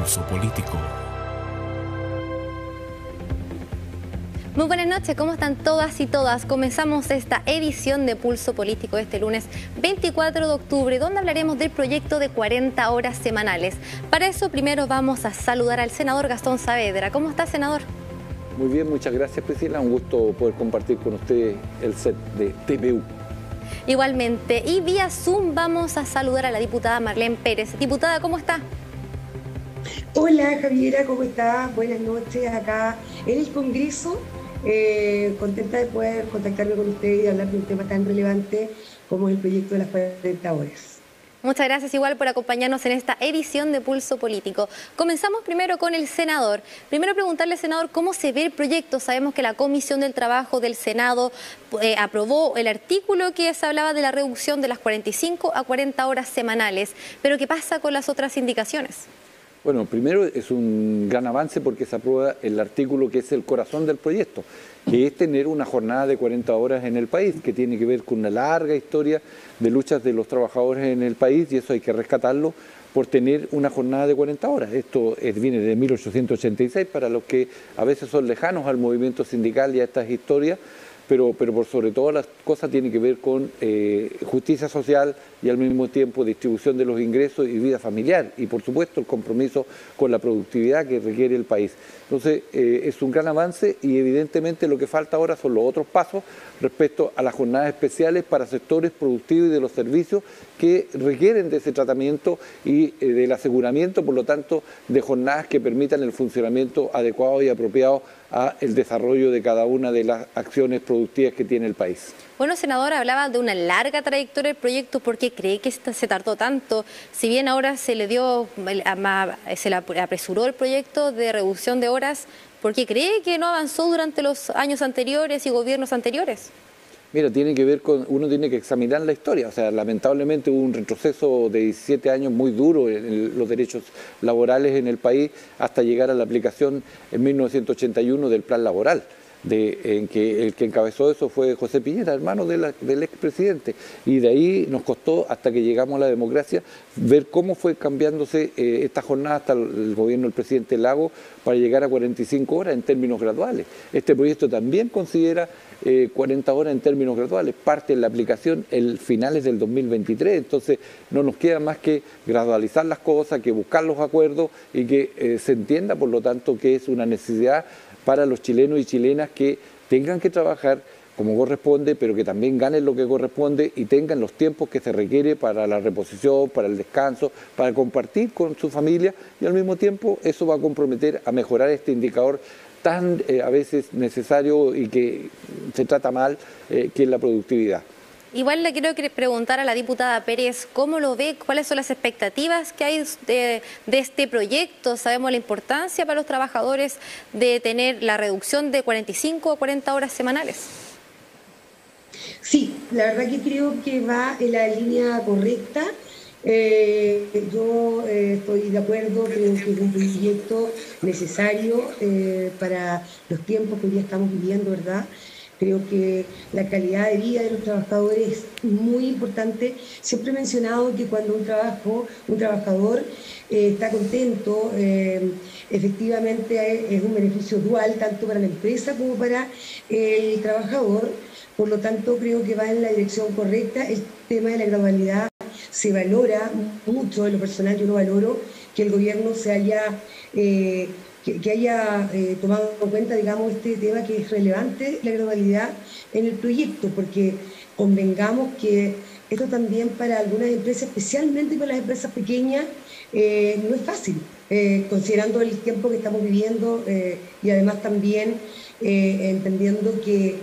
Pulso Político. Muy buenas noches, ¿cómo están todas y todas? Comenzamos esta edición de Pulso Político este lunes 24 de octubre, donde hablaremos del proyecto de 40 horas semanales. Para eso, primero vamos a saludar al senador Gastón Saavedra. ¿Cómo está, senador? Muy bien, muchas gracias, Priscila. Un gusto poder compartir con usted el set de TVU. Igualmente, y vía Zoom vamos a saludar a la diputada Marlene Pérez. Diputada, ¿cómo está? Hola, Javiera, ¿cómo estás? Buenas noches acá en el Congreso. Contenta de poder contactarme con usted y hablar de un tema tan relevante como el proyecto de las 40 horas. Muchas gracias igual por acompañarnos en esta edición de Pulso Político. Comenzamos primero con el senador. Primero preguntarle, senador, ¿cómo se ve el proyecto? Sabemos que la Comisión del Trabajo del Senado aprobó el artículo que se hablaba de la reducción de las 45 a 40 horas semanales. Pero ¿qué pasa con las otras indicaciones? Bueno, primero es un gran avance porque se aprueba el artículo que es el corazón del proyecto, que es tener una jornada de 40 horas en el país, que tiene que ver con una larga historia de luchas de los trabajadores en el país, y eso hay que rescatarlo por tener una jornada de 40 horas. Esto viene de 1886, para los que a veces son lejanos al movimiento sindical y a estas historias, pero por sobre todas las cosas tiene que ver con justicia social y al mismo tiempo distribución de los ingresos y vida familiar, y por supuesto el compromiso con la productividad que requiere el país. Entonces es un gran avance, y evidentemente lo que falta ahora son los otros pasos respecto a las jornadas especiales para sectores productivos y de los servicios que requieren de ese tratamiento y del aseguramiento, por lo tanto, de jornadas que permitan el funcionamiento adecuado y apropiado a el desarrollo de cada una de las acciones productivas que tiene el país. Bueno, senador, hablaba de una larga trayectoria del proyecto. ¿Por qué cree que se tardó tanto? Si bien ahora se le apresuró el proyecto de reducción de horas, ¿por qué cree que no avanzó durante los años anteriores y gobiernos anteriores? Mira, tiene que ver con, uno tiene que examinar la historia. O sea, lamentablemente hubo un retroceso de 17 años muy duro en los derechos laborales en el país, hasta llegar a la aplicación en 1981 del plan laboral, en que el que encabezó eso fue José Piñera, hermano del expresidente, y de ahí nos costó, hasta que llegamos a la democracia, ver cómo fue cambiándose esta jornada hasta el gobierno del presidente Lagos para llegar a 45 horas en términos graduales. Este proyecto también considera 40 horas en términos graduales, parte en la aplicación el finales del 2023, entonces no nos queda más que gradualizar las cosas, que buscar los acuerdos y que se entienda, por lo tanto, que es una necesidad para los chilenos y chilenas que tengan que trabajar como corresponde, pero que también ganen lo que corresponde y tengan los tiempos que se requiere para la reposición, para el descanso, para compartir con su familia, y al mismo tiempo eso va a comprometer a mejorar este indicador tan a veces necesario y que se trata mal, que es la productividad. Igual le quiero preguntar a la diputada Pérez, ¿cómo lo ve? ¿Cuáles son las expectativas que hay de este proyecto? Sabemos la importancia para los trabajadores de tener la reducción de 45 a 40 horas semanales. Sí, la verdad que creo que va en la línea correcta. Yo estoy de acuerdo, creo que es un proyecto necesario para los tiempos que hoy día estamos viviendo, ¿verdad? Creo que la calidad de vida de los trabajadores es muy importante. Siempre he mencionado que cuando un trabajador está contento, efectivamente es un beneficio dual, tanto para la empresa como para el trabajador. Por lo tanto, creo que va en la dirección correcta. El tema de la gradualidad se valora mucho. En lo personal, yo lo valoro, que el gobierno se haya... que haya tomado en cuenta, digamos, este tema que es relevante, la gradualidad en el proyecto, porque convengamos que esto también para algunas empresas, especialmente para las empresas pequeñas, no es fácil, considerando el tiempo que estamos viviendo y además también entendiendo que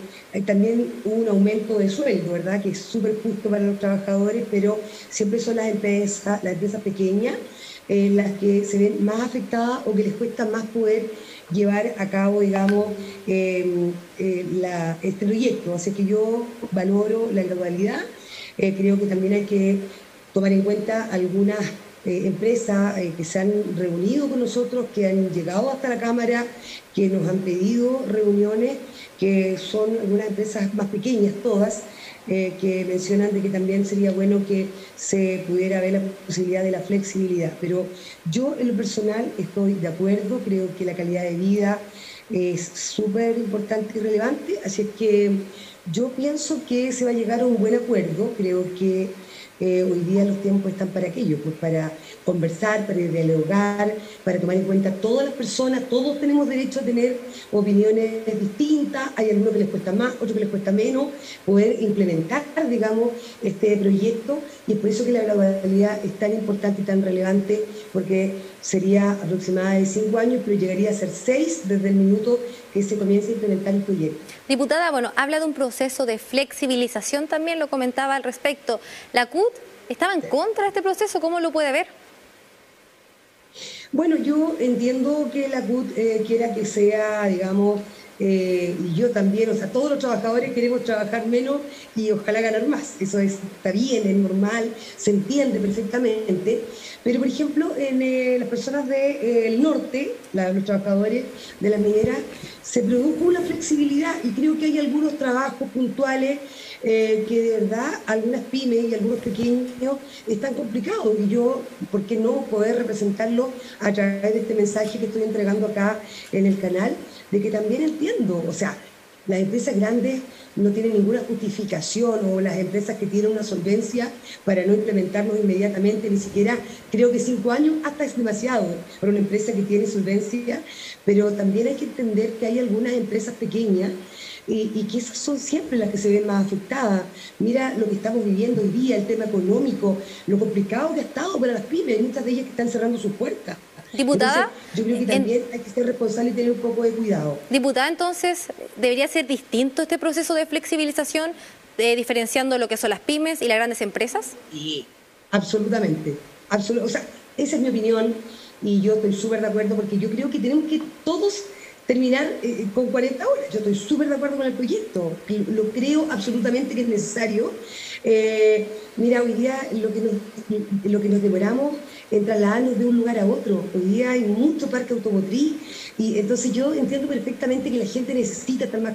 también hubo un aumento de sueldo, ¿verdad?, que es súper justo para los trabajadores, pero siempre son las empresas pequeñas las que se ven más afectadas o que les cuesta más poder llevar a cabo, digamos, este proyecto. Así que yo valoro la gradualidad. Creo que también hay que tomar en cuenta algunas empresas que se han reunido con nosotros, que han llegado hasta la Cámara, que nos han pedido reuniones que son algunas empresas más pequeñas todas, que mencionan de que también sería bueno que se pudiera ver la posibilidad de la flexibilidad. Pero yo en lo personal estoy de acuerdo, creo que la calidad de vida es súper importante y relevante, así es que yo pienso que se va a llegar a un buen acuerdo. Creo que hoy día los tiempos están para aquello, pues para conversar, para dialogar, para tomar en cuenta todas las personas. Todos tenemos derecho a tener opiniones distintas, hay algunos que les cuesta más, otros que les cuesta menos, poder implementar, digamos, este proyecto, y es por eso que la gradualidad es tan importante y tan relevante, porque sería aproximadamente 5 años, pero llegaría a ser 6 desde el minuto que se comience a implementar el proyecto. Diputada, bueno, habla de un proceso de flexibilización también, lo comentaba al respecto. ¿La CUT estaba en contra de este proceso? ¿Cómo lo puede ver? Bueno, yo entiendo que la CUT quiera que sea, digamos, y yo también, o sea, todos los trabajadores queremos trabajar menos y ojalá ganar más. Eso está bien, es normal, se entiende perfectamente. Pero, por ejemplo, en las personas del norte, los trabajadores de las mineras, se produjo una flexibilidad y creo que hay algunos trabajos puntuales que de verdad algunas pymes y algunos pequeños están complicados, y yo, ¿por qué no poder representarlo a través de este mensaje que estoy entregando acá en el canal? De que también entiendo, o sea, las empresas grandes no tienen ninguna justificación, o las empresas que tienen una solvencia para no implementarnos inmediatamente, ni siquiera, creo que 5 años hasta es demasiado para una empresa que tiene solvencia, pero también hay que entender que hay algunas empresas pequeñas y que esas son siempre las que se ven más afectadas. Mira lo que estamos viviendo hoy día, el tema económico, lo complicado que ha estado para las pymes, muchas de ellas que están cerrando sus puertas. Diputada, entonces, yo creo que también hay que ser responsable y tener un poco de cuidado. Diputada, entonces, ¿debería ser distinto este proceso de flexibilización, diferenciando lo que son las pymes y las grandes empresas? Sí, absolutamente. O sea, esa es mi opinión y yo estoy súper de acuerdo, porque yo creo que tenemos que todos terminar con 40 horas. Yo estoy súper de acuerdo con el proyecto, lo creo absolutamente que es necesario. Mira, hoy día lo que nos demoramos en trasladarnos de un lugar a otro. Hoy día hay mucho parque automotriz, y entonces yo entiendo perfectamente que la gente necesita estar más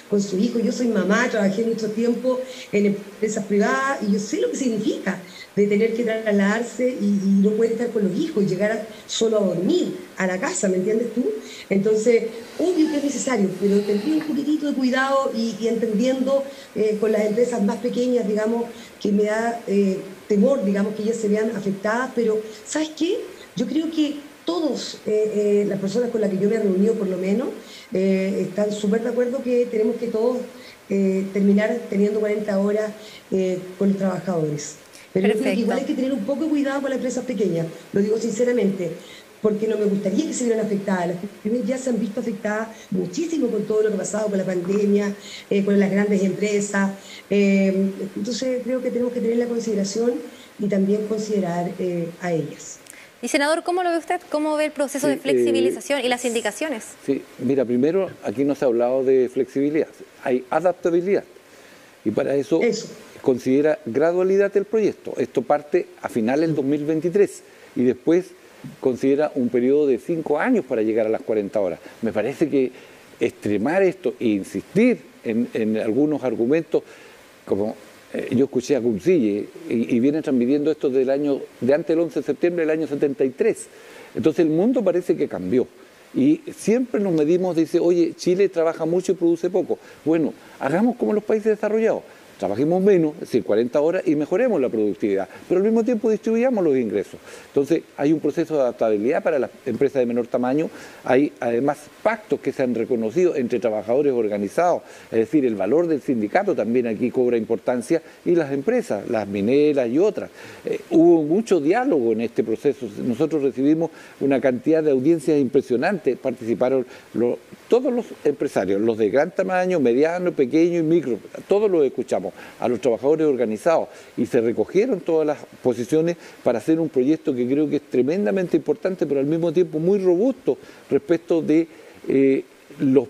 con su hijo. Yo soy mamá, trabajé mucho tiempo en empresas privadas y yo sé lo que significa de tener que trasladarse y no poder estar con los hijos y llegar solo a dormir a la casa, ¿me entiendes tú? Entonces, obvio que es necesario, pero tendría un poquitito de cuidado y entendiendo con las empresas más pequeñas, digamos, que me da temor, digamos, que ellas se vean afectadas, pero ¿sabes qué? Yo creo que todos, las personas con las que yo me he reunido por lo menos, están súper de acuerdo que tenemos que todos terminar teniendo 40 horas con los trabajadores. Pero yo creo que igual hay que tener un poco de cuidado con las empresas pequeñas, lo digo sinceramente, porque no me gustaría que se vieran afectadas. Las pymes ya se han visto afectadas muchísimo con todo lo que ha pasado con la pandemia, con las grandes empresas. Entonces creo que tenemos que tener la consideración y también considerar a ellas. Y senador, ¿cómo lo ve usted? ¿Cómo ve el proceso de flexibilización y las indicaciones? Sí, mira, primero aquí no se ha hablado de flexibilidad, hay adaptabilidad. Y para eso considera gradualidad el proyecto. Esto parte a finales del 2023 y después considera un periodo de 5 años para llegar a las 40 horas. Me parece que extremar esto e insistir en algunos argumentos, como yo escuché a Kuczille y vienen transmitiendo esto de antes del 11 de septiembre del año 73. Entonces el mundo parece que cambió. Y siempre nos medimos, dice, oye, Chile trabaja mucho y produce poco. Bueno, hagamos como los países desarrollados. Trabajemos menos, es decir, 40 horas, y mejoremos la productividad, pero al mismo tiempo distribuyamos los ingresos. Entonces, hay un proceso de adaptabilidad para las empresas de menor tamaño, hay además pactos que se han reconocido entre trabajadores organizados, es decir, el valor del sindicato también aquí cobra importancia, y las empresas, las mineras y otras. Hubo mucho diálogo en este proceso, nosotros recibimos una cantidad de audiencias impresionantes, participaron todos los empresarios, los de gran tamaño, mediano, pequeño y micro, todos los escuchamos, a los trabajadores organizados, y se recogieron todas las posiciones para hacer un proyecto que creo que es tremendamente importante, pero al mismo tiempo muy robusto respecto de los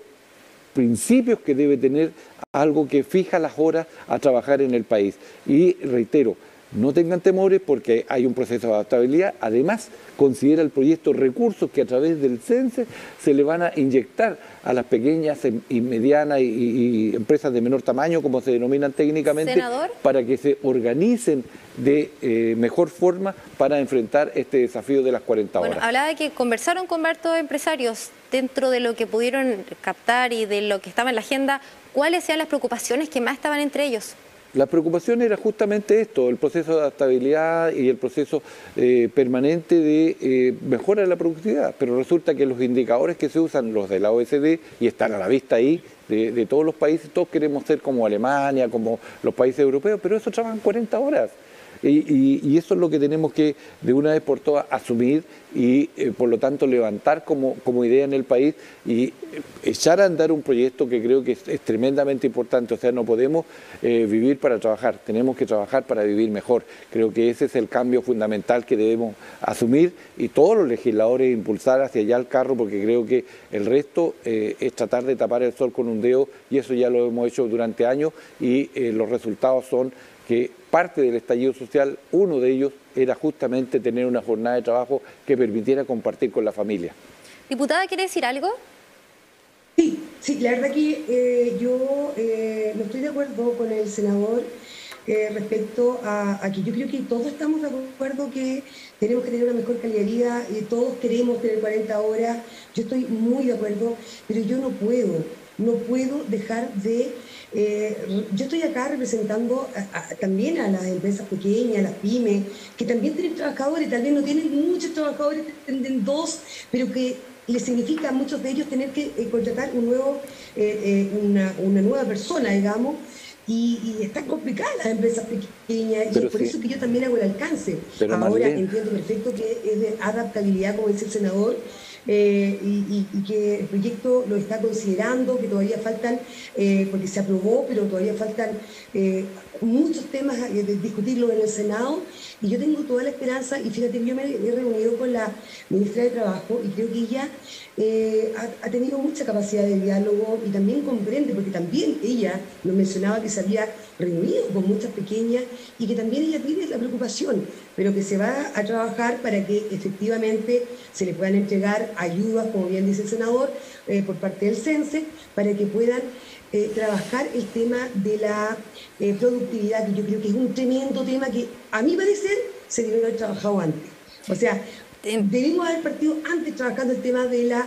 principios que debe tener algo que fija las horas a trabajar en el país. Y reitero, no tengan temores porque hay un proceso de adaptabilidad. Además, considera el proyecto recursos que a través del CENSE se le van a inyectar a las pequeñas y medianas y empresas de menor tamaño, como se denominan técnicamente, Senador, para que se organicen de mejor forma para enfrentar este desafío de las 40 horas. bueno, hablaba de que conversaron con varios empresarios dentro de lo que pudieron captar y de lo que estaba en la agenda. ¿Cuáles eran las preocupaciones que más estaban entre ellos? La preocupación era justamente esto, el proceso de adaptabilidad y el proceso permanente de mejora de la productividad, pero resulta que los indicadores que se usan, los de la OECD, y están a la vista ahí, de todos los países, todos queremos ser como Alemania, como los países europeos, pero eso trabajan 40 horas. Y eso es lo que tenemos que de una vez por todas asumir y por lo tanto levantar como idea en el país y echar a andar un proyecto que creo que es tremendamente importante. O sea, no podemos vivir para trabajar, tenemos que trabajar para vivir mejor. Creo que ese es el cambio fundamental que debemos asumir y todos los legisladores impulsar hacia allá el carro, porque creo que el resto es tratar de tapar el sol con un dedo, y eso ya lo hemos hecho durante años y los resultados son que parte del estallido social, uno de ellos era justamente tener una jornada de trabajo que permitiera compartir con la familia. Diputada, ¿quiere decir algo? Sí, la verdad que yo no estoy de acuerdo con el senador respecto a que yo creo que todos estamos de acuerdo que tenemos que tener una mejor calidad de vida y todos queremos tener 40 horas. Yo estoy muy de acuerdo, pero yo no puedo dejar de... yo estoy acá representando también a las empresas pequeñas, a las pymes, que también tienen trabajadores, tal vez no tienen muchos trabajadores, tienen dos, pero que les significa a muchos de ellos tener que contratar una nueva persona, digamos, y están complicadas las empresas pequeñas, y es por eso que yo también hago el alcance. Ahora entiendo perfecto que es de adaptabilidad, como dice el senador, y que el proyecto lo está considerando, que todavía faltan, porque se aprobó, pero todavía faltan muchos temas de discutirlo en el Senado, y yo tengo toda la esperanza, y fíjate, yo me he reunido con la ministra de Trabajo, y creo que ella ha tenido mucha capacidad de diálogo, y también comprende, porque también ella nos mencionaba que se había reunido con muchas pequeñas, y que también ella tiene la preocupación, pero que se va a trabajar para que efectivamente se le puedan entregar ayudas, como bien dice el senador, por parte del CENSE, para que puedan trabajar el tema de la productividad, que yo creo que es un tremendo tema que, a mi parecer, se debe haber trabajado antes. O sea, debimos haber partido antes trabajando el tema de la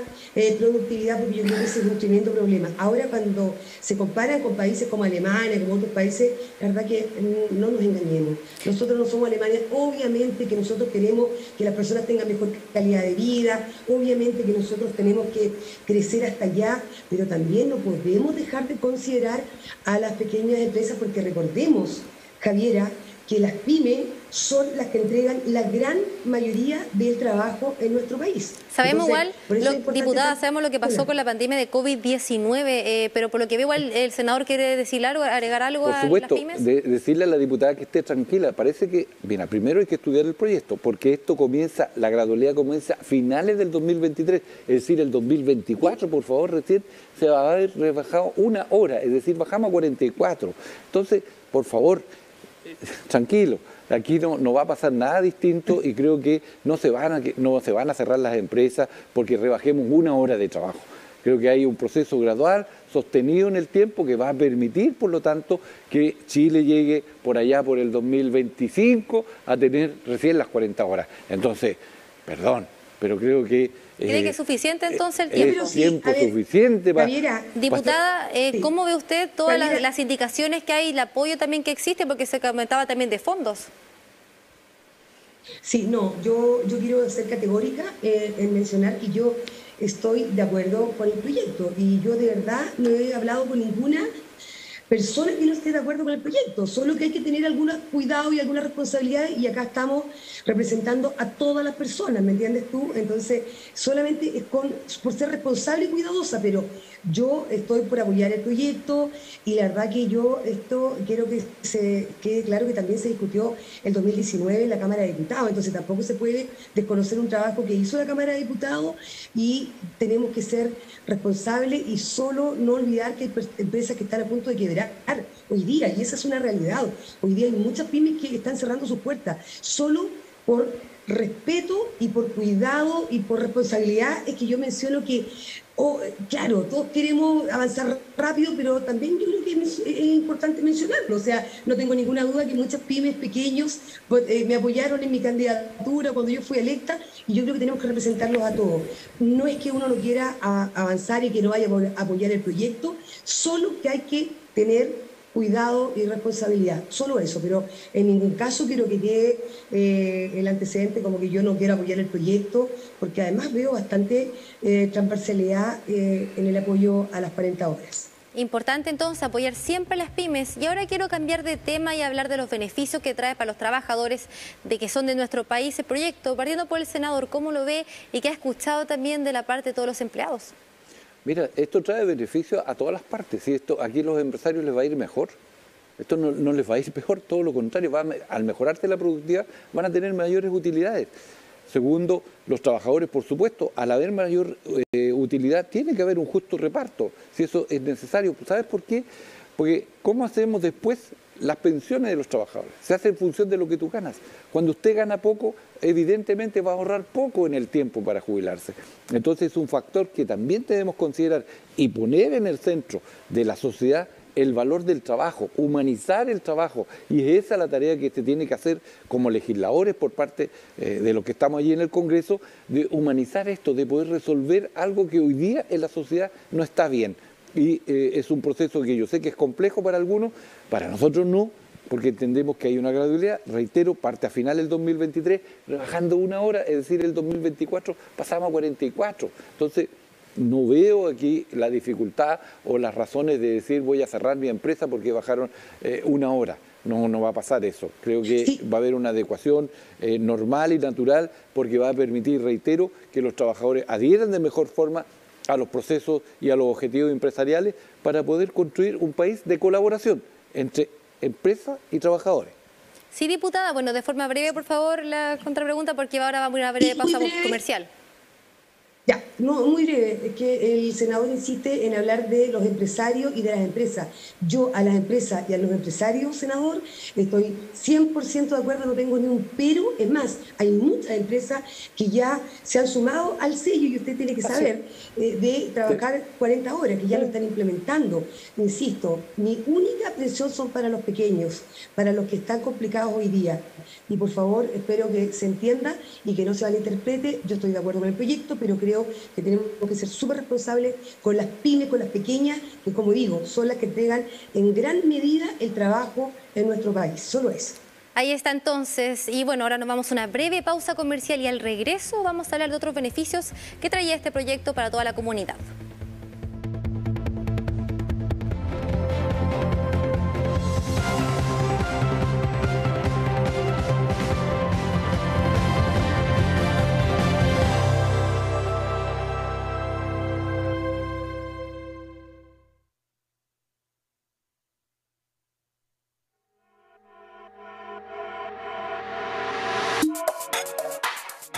productividad, porque yo creo que ese es un tremendo problema. Ahora, cuando se comparan con países como Alemania, como otros países, la verdad que no nos engañemos. Nosotros no somos Alemania, obviamente que nosotros queremos que las personas tengan mejor calidad de vida, obviamente que nosotros tenemos que crecer hasta allá, pero también no podemos dejar de considerar a las pequeñas empresas, porque recordemos, Javiera, que las pymes son las que entregan la gran mayoría del trabajo en nuestro país. Sabemos diputada, sabemos lo que pasó con la pandemia de COVID-19, pero por lo que veo igual el senador quiere decir algo, agregar algo a las pymes. Por supuesto, decirle a la diputada que esté tranquila. Parece que, mira, primero hay que estudiar el proyecto, porque esto comienza, la gradualidad comienza a finales del 2023, es decir, el 2024, por favor, recién se va a haber rebajado una hora, es decir, bajamos a 44. Entonces, por favor, tranquilo, aquí no va a pasar nada distinto, y creo que no se van a cerrar las empresas porque rebajemos una hora de trabajo. Creo que hay un proceso gradual, sostenido en el tiempo, que va a permitir, por lo tanto, que Chile llegue por allá por el 2025 a tener recién las 40 horas. Entonces, perdón, pero creo que... ¿Cree que es suficiente entonces el tiempo? Es tiempo suficiente para... Diputada, ¿cómo ve usted todas las indicaciones que hay, el apoyo también que existe, porque se comentaba también de fondos? Sí, no, yo quiero ser categórica en mencionar que yo estoy de acuerdo con el proyecto, y yo de verdad no he hablado con ninguna persona que no esté de acuerdo con el proyecto, solo que hay que tener algunos cuidados y algunas responsabilidades, y acá estamos representando a todas las personas, ¿me entiendes tú? Entonces, solamente es por ser responsable y cuidadosa, pero Yo estoy por apoyar el proyecto y la verdad que yo esto quiero que se quede claro que también se discutió el 2019 en la Cámara de Diputados, entonces tampoco se puede desconocer un trabajo que hizo la Cámara de Diputados y tenemos que ser responsables y solo no olvidar que hay empresas que están a punto de quebrar hoy día, y esa es una realidad. Hoy día hay muchas pymes que están cerrando sus puertas, solo por respeto y por cuidado y por responsabilidad es que yo menciono que, claro, todos queremos avanzar rápido, pero también yo creo que es importante mencionarlo. O sea, no tengo ninguna duda que muchas pymes pequeños me apoyaron en mi candidatura cuando yo fui electa, y yo creo que tenemos que representarlos a todos. No es que uno no quiera avanzar y que no vaya a apoyar el proyecto, solo que hay que tener cuidado y responsabilidad, solo eso, pero en ningún caso quiero que quede el antecedente como que yo no quiero apoyar el proyecto, porque además veo bastante transversalidad en el apoyo a las 40 horas. Importante entonces apoyar siempre a las pymes. Y ahora quiero cambiar de tema y hablar de los beneficios que trae para los trabajadores de que son de nuestro país el proyecto, partiendo por el senador, ¿cómo lo ve y qué ha escuchado también de la parte de todos los empleados? Mira, esto trae beneficios a todas las partes. Si esto aquí a los empresarios les va a ir mejor, esto no les va a ir peor, todo lo contrario, al mejorarse la productividad van a tener mayores utilidades. Segundo, los trabajadores, por supuesto, al haber mayor utilidad, tiene que haber un justo reparto, si eso es necesario. ¿Sabes por qué? Porque ¿cómo hacemos después las pensiones de los trabajadores? Se hace en función de lo que tú ganas. Cuando usted gana poco, evidentemente va a ahorrar poco en el tiempo para jubilarse. Entonces es un factor que también debemos considerar y poner en el centro de la sociedad el valor del trabajo, humanizar el trabajo, y es esa la tarea que se tiene que hacer como legisladores por parte de los que estamos allí en el Congreso, de humanizar esto, de poder resolver algo que hoy día en la sociedad no está bien. Y es un proceso que yo sé que es complejo para algunos, para nosotros no, porque entendemos que hay una gradualidad. Reitero, parte a final del 2023, rebajando 1 hora, es decir, el 2024 pasamos a 44. Entonces, no veo aquí la dificultad o las razones de decir voy a cerrar mi empresa porque bajaron 1 hora. No va a pasar eso. Creo que sí va a haber una adecuación normal y natural, porque va a permitir, reitero, que los trabajadores adhieran de mejor forma a los procesos y a los objetivos empresariales para poder construir un país de colaboración entre empresa y trabajadores. Sí, diputada, bueno, de forma breve, por favor, la contrapregunta, porque ahora vamos a una breve pausa comercial. Ya, no, muy breve, es que el senador insiste en hablar de los empresarios y de las empresas. Yo a las empresas y a los empresarios, senador, estoy 100% de acuerdo, no tengo ni un pero. Es más, hay muchas empresas que ya se han sumado al sello, y usted tiene que saber, de trabajar 40 horas, que ya lo están implementando. Insisto, mi única presión son para los pequeños, para los que están complicados hoy día. Y por favor, espero que se entienda y que no se malinterprete. Yo estoy de acuerdo con el proyecto, pero creo que tenemos que ser súper responsables con las pymes, con las pequeñas, que como digo, son las que entregan en gran medida el trabajo en nuestro país. Solo eso. Ahí está entonces, y bueno, ahora nos vamos a una breve pausa comercial y al regreso vamos a hablar de otros beneficios que traía este proyecto para toda la comunidad.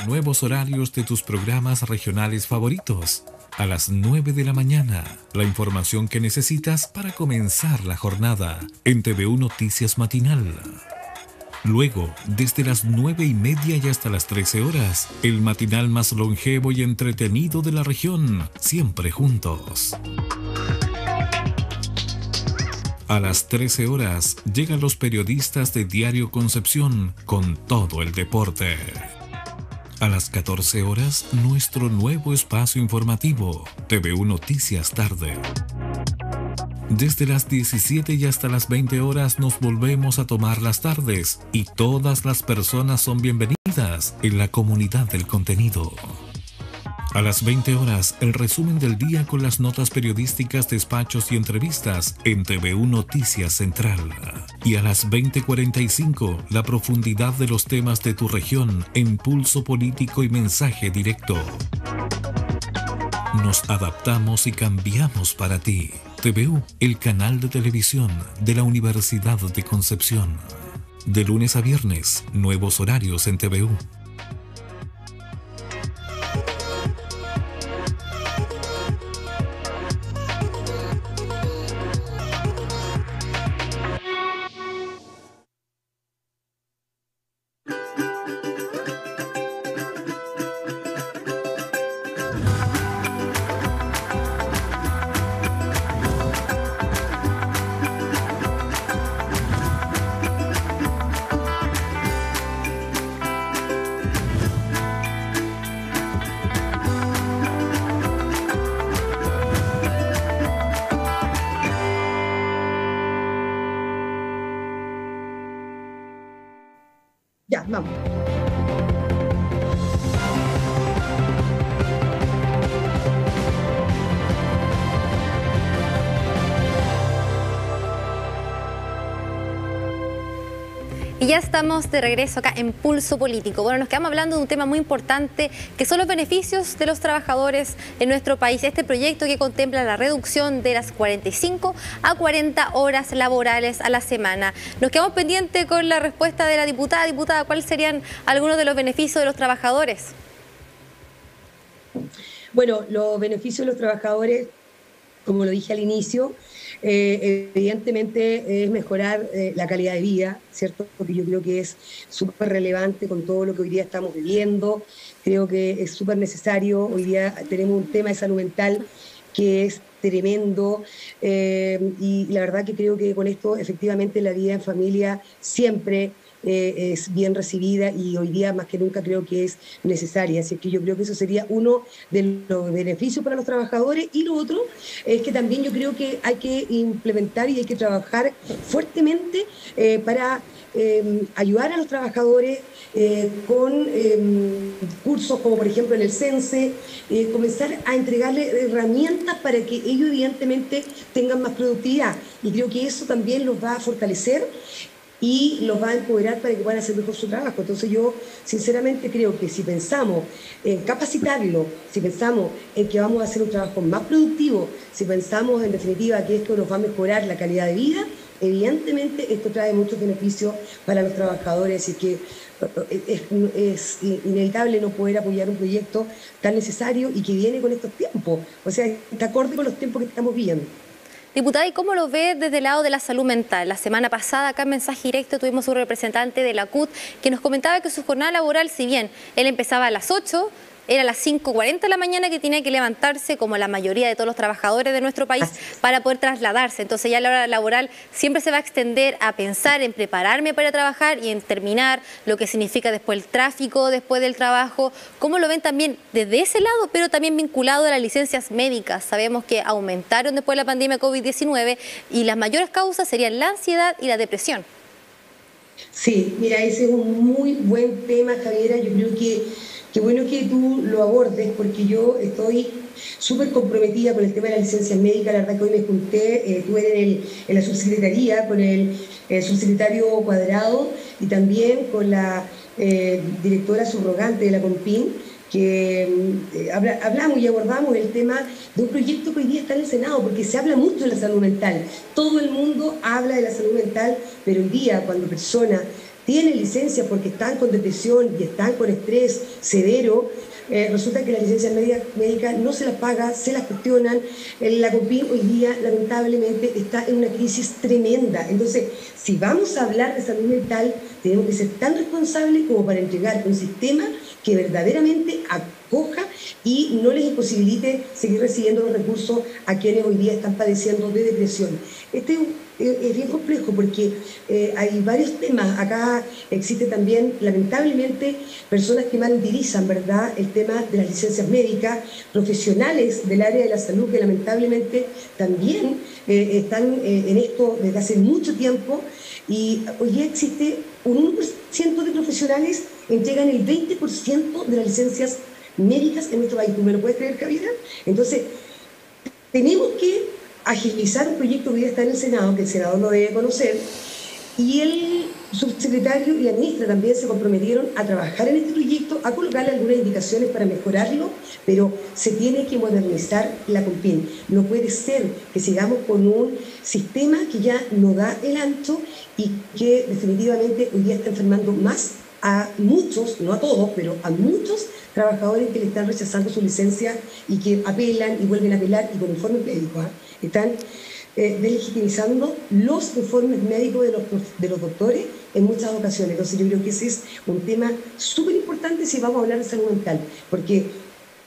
Nuevos horarios de tus programas regionales favoritos. A las 9 de la mañana, la información que necesitas para comenzar la jornada en TVU Noticias Matinal. Luego, desde las 9:30 y hasta las 13 horas, el matinal más longevo y entretenido de la región, siempre juntos. A las 13 horas, llegan los periodistas de Diario Concepción con todo el deporte. A las 14 horas, nuestro nuevo espacio informativo, TVU Noticias Tarde. Desde las 17 y hasta las 20 horas nos volvemos a tomar las tardes, y todas las personas son bienvenidas en la comunidad del contenido. A las 20 horas, el resumen del día con las notas periodísticas, despachos y entrevistas en TVU Noticias Central. Y a las 20:45, la profundidad de los temas de tu región en Pulso Político y Mensaje Directo. Nos adaptamos y cambiamos para ti. TVU, el canal de televisión de la Universidad de Concepción. De lunes a viernes, nuevos horarios en TVU. Ya, vamos. Y ya estamos de regreso acá en Pulso Político. Bueno, nos quedamos hablando de un tema muy importante, que son los beneficios de los trabajadores en nuestro país. Este proyecto que contempla la reducción de las 45 a 40 horas laborales a la semana. Nos quedamos pendientes con la respuesta de la diputada. Diputada, ¿cuáles serían algunos de los beneficios de los trabajadores? Bueno, los beneficios de los trabajadores, como lo dije al inicio, evidentemente es mejorar la calidad de vida, ¿cierto? Porque yo creo que es súper relevante con todo lo que hoy día estamos viviendo. Creo que es súper necesario. Hoy día tenemos un tema de salud mental que es tremendo, y la verdad que creo que con esto efectivamente la vida en familia siempre es bien recibida, y hoy día más que nunca creo que es necesaria. Así que yo creo que eso sería uno de los beneficios para los trabajadores. Y lo otro es que también yo creo que hay que implementar y hay que trabajar fuertemente para ayudar a los trabajadores con cursos como por ejemplo en el CENSE, comenzar a entregarles herramientas para que ellos evidentemente tengan más productividad, y creo que eso también los va a fortalecer y los va a empoderar para que puedan hacer mejor su trabajo. Entonces yo sinceramente creo que si pensamos en capacitarlo, si pensamos en que vamos a hacer un trabajo más productivo, si pensamos en definitiva que esto nos va a mejorar la calidad de vida, evidentemente esto trae muchos beneficios para los trabajadores, y que es inevitable no poder apoyar un proyecto tan necesario y que viene con estos tiempos. O sea, está acorde con los tiempos que estamos viviendo. Diputada, ¿y cómo lo ve desde el lado de la salud mental? La semana pasada acá en Mensaje Directo tuvimos un representante de la CUT que nos comentaba que su jornada laboral, si bien él empezaba a las 8, era a las 5:40 de la mañana que tenía que levantarse, como la mayoría de todos los trabajadores de nuestro país, para poder trasladarse. Entonces ya la hora laboral siempre se va a extender a pensar en prepararme para trabajar y en terminar, lo que significa después el tráfico, después del trabajo. ¿Cómo lo ven también desde ese lado, pero también vinculado a las licencias médicas? Sabemos que aumentaron después de la pandemia COVID-19 y las mayores causas serían la ansiedad y la depresión. Sí, mira, ese es un muy buen tema, Javiera. Yo creo que qué bueno que tú lo abordes, porque yo estoy súper comprometida con el tema de las licencias médicas. La verdad que hoy me junté, estuve en la subsecretaría con el subsecretario Cuadrado y también con la directora subrogante de la CONPIN, que hablamos y abordamos el tema de un proyecto que hoy día está en el Senado, porque se habla mucho de la salud mental. Todo el mundo habla de la salud mental, pero hoy día cuando personas tienen licencia porque están con depresión y están con estrés severo, resulta que las licencias médicas no se las paga, se las cuestionan. La CONPIN hoy día lamentablemente está en una crisis tremenda. Entonces, si vamos a hablar de salud mental, tenemos que ser tan responsables como para entregar un sistema que verdaderamente acoja y no les imposibilite seguir recibiendo los recursos a quienes hoy día están padeciendo de depresión. Este es bien complejo porque hay varios temas. Acá existe también, lamentablemente, personas que mal utilizan, ¿verdad?, el tema de las licencias médicas, profesionales del área de la salud que lamentablemente también están en esto desde hace mucho tiempo, y hoy día existe un 1% de profesionales entregan el 20% de las licencias médicas en nuestro país. ¿Tú me lo puedes creer, Javiera? Entonces, tenemos que agilizar un proyecto que hoy día está en el Senado, que el senador lo debe conocer, Y el subsecretario y la ministra también se comprometieron a trabajar en este proyecto, a colocarle algunas indicaciones para mejorarlo, pero se tiene que modernizar la CONPIN. No puede ser que sigamos con un sistema que ya no da el ancho y que definitivamente hoy día está enfermando más a muchos, no a todos, pero a muchos trabajadores que le están rechazando su licencia y que apelan y vuelven a apelar y con informes médicos están delegitimizando los informes médicos de los doctores en muchas ocasiones. Entonces yo creo que ese es un tema súper importante si vamos a hablar de salud mental, porque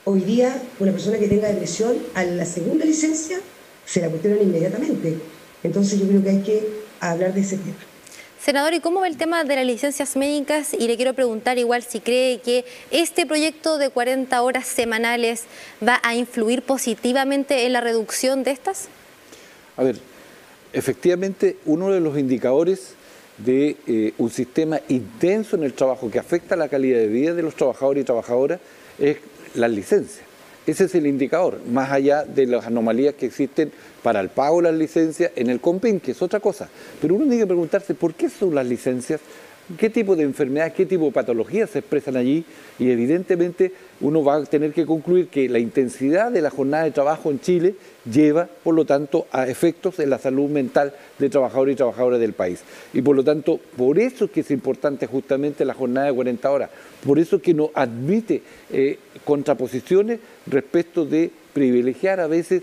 hoy día una persona que tenga depresión a la segunda licencia se la cuestionan inmediatamente. Entonces yo creo que hay que hablar de ese tema. Senador, ¿y cómo ve el tema de las licencias médicas? Y le quiero preguntar igual si cree que este proyecto de 40 horas semanales va a influir positivamente en la reducción de estas. A ver, efectivamente uno de los indicadores de un sistema intenso en el trabajo que afecta la calidad de vida de los trabajadores y trabajadoras es las licencias. Ese es el indicador, más allá de las anomalías que existen para el pago de las licencias en el CONPIN, que es otra cosa. Pero uno tiene que preguntarse por qué son las licencias, qué tipo de enfermedades, qué tipo de patologías se expresan allí, y evidentemente uno va a tener que concluir que la intensidad de la jornada de trabajo en Chile lleva, por lo tanto, a efectos en la salud mental de trabajadores y trabajadoras del país. Y por lo tanto, por eso es que es importante justamente la jornada de 40 horas, por eso es que no admite contraposiciones respecto de privilegiar a veces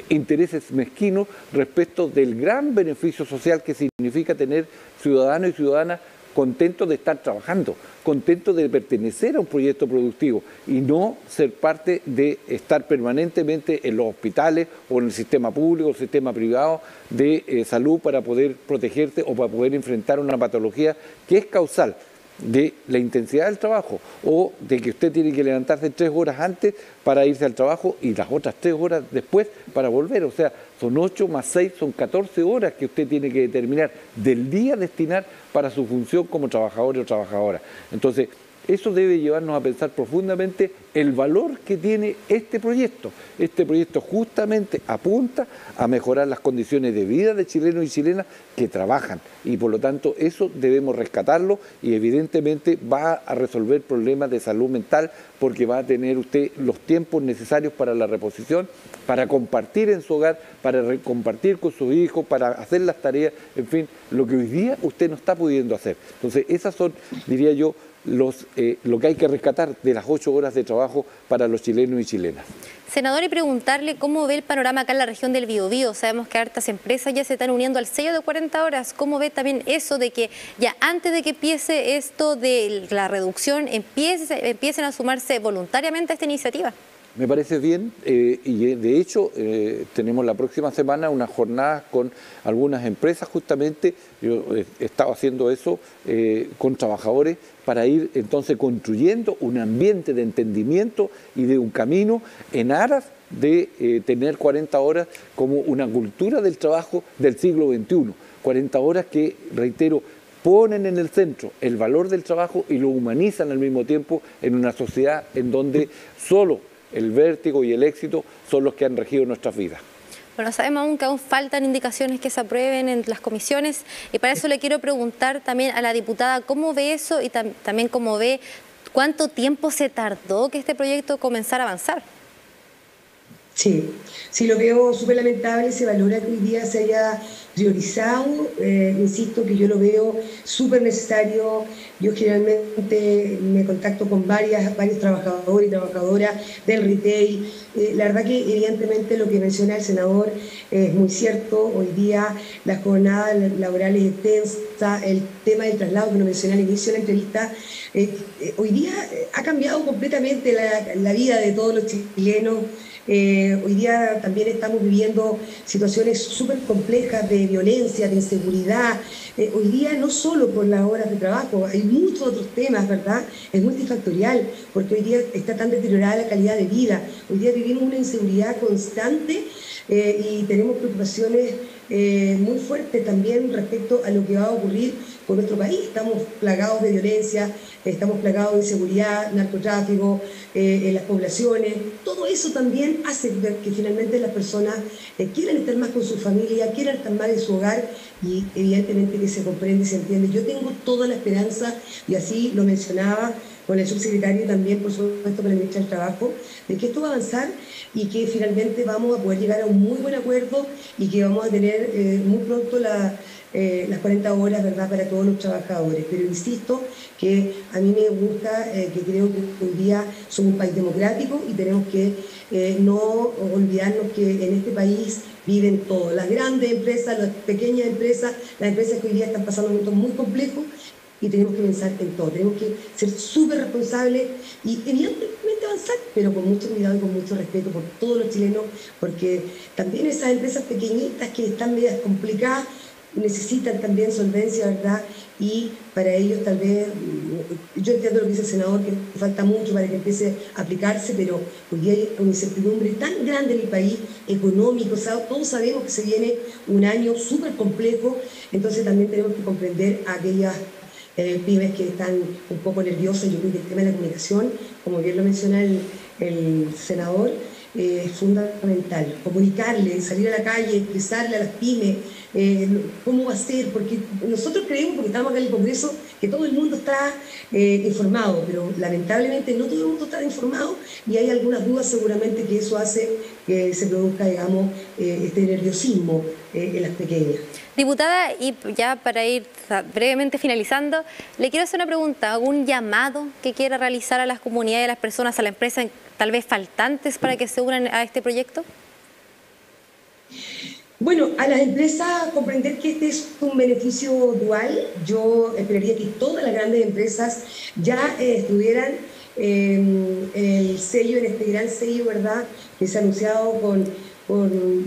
intereses mezquinos respecto del gran beneficio social que significa tener ciudadanos y ciudadanas contentos de estar trabajando, contentos de pertenecer a un proyecto productivo y no ser parte de estar permanentemente en los hospitales o en el sistema público o el sistema privado de salud para poder protegerse o para poder enfrentar una patología que es causal de la intensidad del trabajo o de que usted tiene que levantarse 3 horas antes para irse al trabajo y las otras 3 horas después para volver. O sea, son 8 más 6, son 14 horas que usted tiene que determinar del día a destinar para su función como trabajador o trabajadora. Entonces, eso debe llevarnos a pensar profundamente el valor que tiene este proyecto. Este proyecto justamente apunta a mejorar las condiciones de vida de chilenos y chilenas que trabajan y por lo tanto eso debemos rescatarlo y evidentemente va a resolver problemas de salud mental porque va a tener usted los tiempos necesarios para la reposición, para compartir en su hogar, para compartir con sus hijos, para hacer las tareas, en fin, lo que hoy día usted no está pudiendo hacer. Entonces esas son, diría yo, lo que hay que rescatar de las 8 horas de trabajo para los chilenos y chilenas. Senador, y preguntarle cómo ve el panorama acá en la región del Biobío. Sabemos que hartas empresas ya se están uniendo al sello de 40 horas. ¿Cómo ve también eso de que ya antes de que empiece esto de la reducción, empiecen a sumarse voluntariamente a esta iniciativa? Me parece bien y de hecho tenemos la próxima semana unas jornadas con algunas empresas justamente, yo he estado haciendo eso con trabajadores para ir entonces construyendo un ambiente de entendimiento y de un camino en aras de tener 40 horas como una cultura del trabajo del siglo XXI, 40 horas que, reitero, ponen en el centro el valor del trabajo y lo humanizan al mismo tiempo en una sociedad en donde solo el vértigo y el éxito son los que han regido nuestras vidas. Bueno, sabemos aún que aún faltan indicaciones que se aprueben en las comisiones y para eso le quiero preguntar también a la diputada cómo ve eso y también cómo ve cuánto tiempo se tardó que este proyecto comenzara a avanzar. Sí, sí lo veo súper lamentable, se valora que hoy día se haya priorizado, insisto que yo lo veo súper necesario, yo generalmente me contacto con varios trabajadores y trabajadoras del retail, la verdad que evidentemente lo que menciona el senador es muy cierto, hoy día la jornada laboral es extensa, el tema del traslado que lo mencioné al inicio de la entrevista, hoy día ha cambiado completamente la vida de todos los chilenos. Hoy día también estamos viviendo situaciones súper complejas de violencia, de inseguridad. Hoy día no solo por las horas de trabajo, hay muchos otros temas, ¿verdad? Es multifactorial, porque hoy día está tan deteriorada la calidad de vida. Hoy día vivimos una inseguridad constante y tenemos preocupaciones muy fuertes también respecto a lo que va a ocurrir con nuestro país. Estamos plagados de violencia, estamos plagados de inseguridad, narcotráfico, en las poblaciones. Todo eso también hace que finalmente las personas quieran estar más con su familia, quieran estar más en su hogar, y evidentemente que se comprende y se entiende. Yo tengo toda la esperanza, y así lo mencionaba con el subsecretario y también, por supuesto, con el ministro del Trabajo, de que esto va a avanzar y que finalmente vamos a poder llegar a un muy buen acuerdo y que vamos a tener muy pronto las 40 horas, ¿verdad?, para todos los trabajadores. Pero insisto que a mí me gusta, que creo que hoy día somos un país democrático y tenemos que no olvidarnos que en este país viven todos, las grandes empresas, las pequeñas empresas, las empresas que hoy día están pasando momentos muy complejos, y tenemos que pensar en todo, tenemos que ser súper responsables y evidentemente avanzar, pero con mucho cuidado y con mucho respeto por todos los chilenos, porque también esas empresas pequeñitas que están medias complicadas necesitan también solvencia, ¿verdad? Y para ellos tal vez, yo entiendo lo que dice el senador, que falta mucho para que empiece a aplicarse, pero hoy día hay una incertidumbre tan grande en el país, económico, o sea, todos sabemos que se viene un año súper complejo, entonces también tenemos que comprender a aquellas pymes que están un poco nerviosas. Yo creo que el tema de la comunicación, como bien lo menciona el senador, es fundamental. Comunicarle, salir a la calle, expresarle a las pymes cómo va a ser, porque nosotros creemos, porque estamos acá en el Congreso, que todo el mundo está informado, pero lamentablemente no todo el mundo está informado y hay algunas dudas seguramente que eso hace que se produzca, digamos, este nerviosismo en las pequeñas. Diputada, y ya para ir brevemente finalizando, le quiero hacer una pregunta, ¿algún llamado que quiera realizar a las comunidades, a las personas, a la empresa, tal vez faltantes para que se unan a este proyecto? Bueno, a las empresas comprender que este es un beneficio dual. Yo esperaría que todas las grandes empresas ya estuvieran el sello, en este gran sello, ¿verdad?, que se ha anunciado con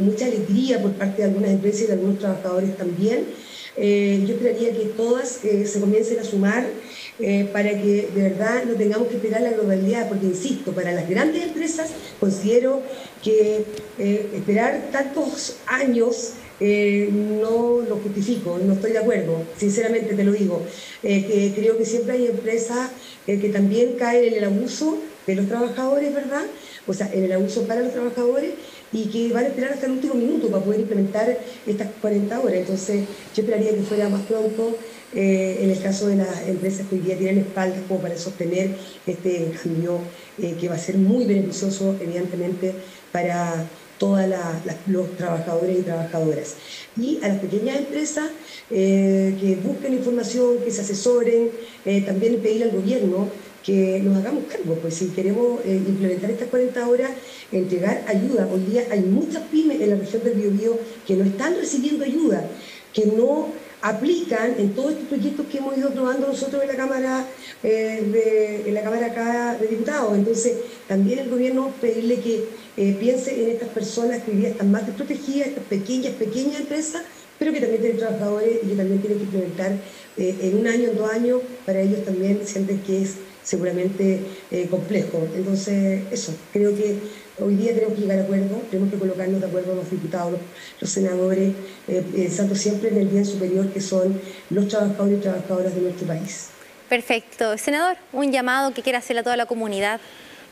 mucha alegría por parte de algunas empresas y de algunos trabajadores también. Yo esperaría que todas se comiencen a sumar para que de verdad no tengamos que esperar la globalidad, porque insisto, para las grandes empresas considero que esperar tantos años no lo justifico, no estoy de acuerdo, sinceramente te lo digo. Que creo que siempre hay empresas que también caen en el abuso de los trabajadores, ¿verdad? O sea, en el abuso para los trabajadores, y que van a esperar hasta el último minuto para poder implementar estas 40 horas. Entonces, yo esperaría que fuera más pronto en el caso de las empresas que hoy día tienen espaldas como para sostener este cambio que va a ser muy beneficioso, evidentemente, para todos los trabajadores y trabajadoras. Y a las pequeñas empresas que busquen información, que se asesoren, también pedir al gobierno que nos hagamos cargo, pues si queremos implementar estas 40 horas, entregar ayuda. Hoy día hay muchas pymes en la región del Biobío que no están recibiendo ayuda, que no aplican en todos estos proyectos que hemos ido aprobando nosotros en la Cámara, acá de Diputados. Entonces, también el gobierno pedirle que piense en estas personas que hoy día están más desprotegidas, estas pequeñas empresas, pero que también tienen trabajadores y que también tienen que implementar en un año, en 2 años. Para ellos también sienten que es seguramente complejo. Entonces, eso, creo que hoy día tenemos que llegar a acuerdo, tenemos que colocarnos de acuerdo los diputados, los senadores, pensando siempre en el bien superior que son los trabajadores y trabajadoras de nuestro país. Perfecto. Senador, un llamado que quiera hacerle a toda la comunidad.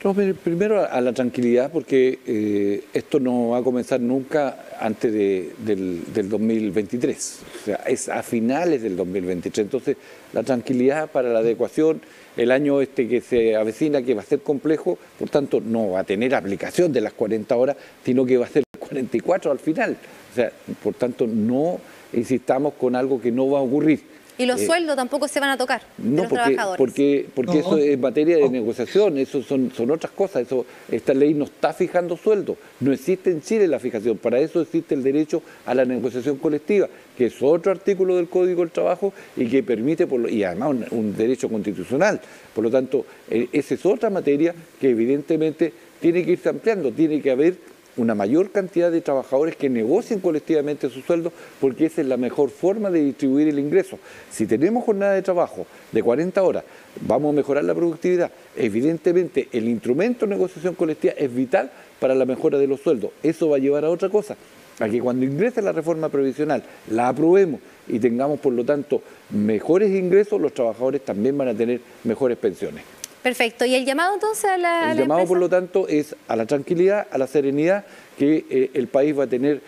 No, primero a la tranquilidad, porque esto no va a comenzar nunca antes del 2023, o sea, es a finales del 2023, entonces la tranquilidad para la adecuación, el año que se avecina, que va a ser complejo, por tanto no va a tener aplicación de las 40 horas, sino que va a ser 44 al final, o sea, por tanto no insistamos con algo que no va a ocurrir. ¿Y los sueldos tampoco se van a tocar de los trabajadores? Porque no, eso es materia de negociación, eso son otras cosas. Esta ley no está fijando sueldos, no existe en Chile la fijación, para eso existe el derecho a la negociación colectiva, que es otro artículo del Código del Trabajo y que permite, y además un derecho constitucional. Por lo tanto, esa es otra materia que evidentemente tiene que irse ampliando, tiene que haber una mayor cantidad de trabajadores que negocien colectivamente su sueldo, porque esa es la mejor forma de distribuir el ingreso. Si tenemos jornada de trabajo de 40 horas, vamos a mejorar la productividad. Evidentemente, el instrumento de negociación colectiva es vital para la mejora de los sueldos. Eso va a llevar a otra cosa, a que cuando ingrese la reforma previsional, la aprobemos y tengamos, por lo tanto, mejores ingresos, los trabajadores también van a tener mejores pensiones. Perfecto. ¿Y el llamado entonces a la El llamado, empresa? por lo tanto, es a la tranquilidad, a la serenidad, que el país va a tener,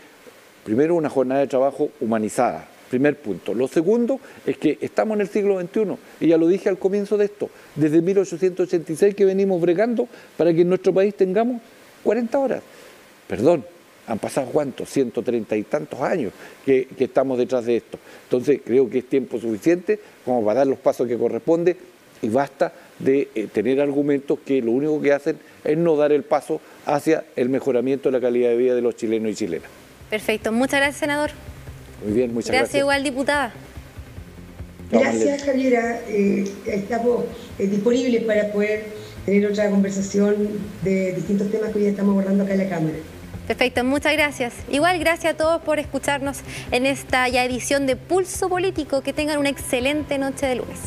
primero, una jornada de trabajo humanizada. Primer punto. Lo segundo es que estamos en el siglo XXI, y ya lo dije al comienzo de esto, desde 1886 que venimos bregando para que en nuestro país tengamos 40 horas. Perdón, han pasado ¿cuántos? 130 y tantos años que estamos detrás de esto. Entonces creo que es tiempo suficiente como para dar los pasos que corresponde y basta de tener argumentos que lo único que hacen es no dar el paso hacia el mejoramiento de la calidad de vida de los chilenos y chilenas. Perfecto. Muchas gracias, senador. Muy bien, muchas gracias. Gracias igual, diputada. Gracias, Javiera. Estamos disponibles para poder tener otra conversación de distintos temas que hoy estamos abordando acá en la Cámara. Perfecto, muchas gracias. Igual gracias a todos por escucharnos en esta ya edición de Pulso Político. Que tengan una excelente noche de lunes.